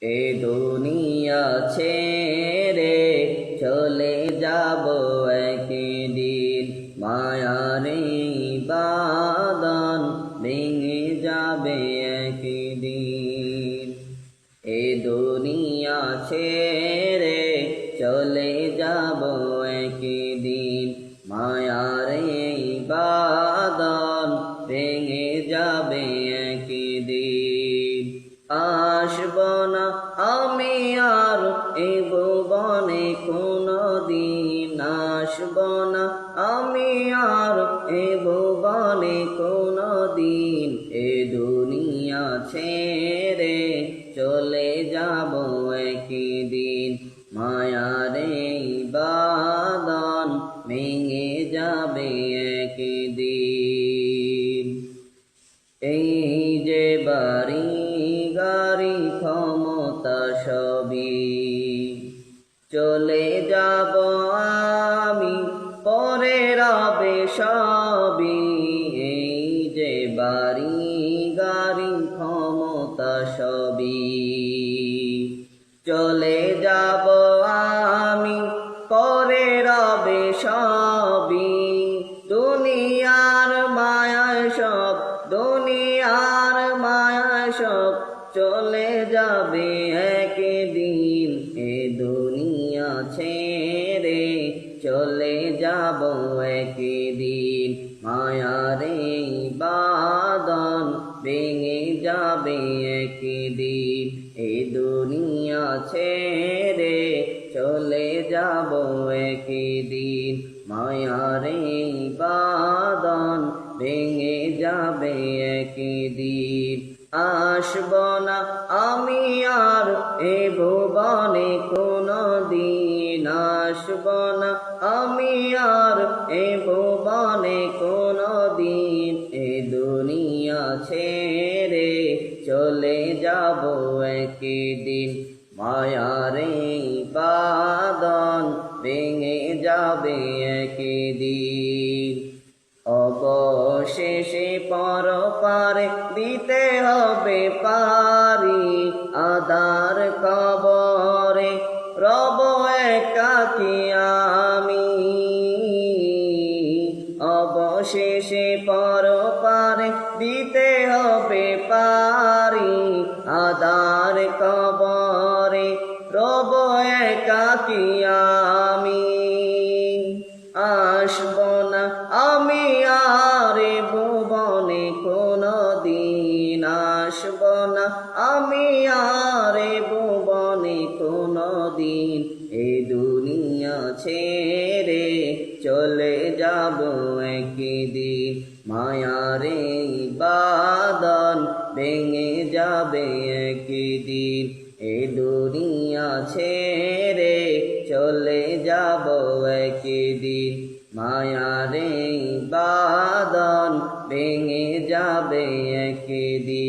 এ দুনিয়া ছেড়ে চলে যাব একদিন, মায়ারে বাঁধন ভেঙে যাবে একদিন। এ দুনিয়া ছেড়ে চলে যাব একদিন, মায়ারে বাঁধন ভেঙে যাবে একদিন। আসব না আমি আর এ ভুবনে কোনদিন, আসব না আমি আর এ ভুবনে কোনদিন। এ দুনিয়া ছেড়ে চলে যাব একদিন, মায়ারে বাঁধন ভেঙে যাবে একদিন। এই যে বাড়ি গাড়ি ক্ষমতা সবই চলে যাব আমি, পরে রবে সবই। এই যে বাড়ি গাড়ি ক্ষমতা সবই চলে যাব আমি, পরে রবে সবই। দুনিয়ার মায়ায় সব, দুনিয়ার মায়ায় সব চলে যাবে একদিন। এ দুনিয়া ছেড়ে চলে যাব একদিন, মায়ারে বাঁধন ভেঙে যাবে একদিন। এ দুনিয়া ছেড়ে চলে যাব একদিন, মায়ারে বাঁধন ভেঙে যাবে একদিন। আসব না আমি আর এ ভুবনে কোনদিন, আসব না আমি আর এ ভুবনে কোনদিন। এ দুনিয়া ছেড়ে চলে যাব একদিন, মায়ারে বাঁধন ভেঙে যাবে একদিন। অবশেষে পরপারে দিতে হবে পারি, আদার কবরে রব একাকী আমি। অবশেষে পরপারে দিতে হবে পারি, আদার কবরে রব একাকী আমি। আসব না আমি আর এ ভুবনে কোনদিন, আসব না আমি আর এ ভুবনে কোনদিন। এ দুনিয়া ছেড়ে চলে যাব একদিন, মায়ারে বাঁধন ভেঙে যাবে একদিন। এ দুনিয়া ছেড়ে চলে যাব একদিন, মায়ারে বাঁধন ভেঙে যাবে একদিন।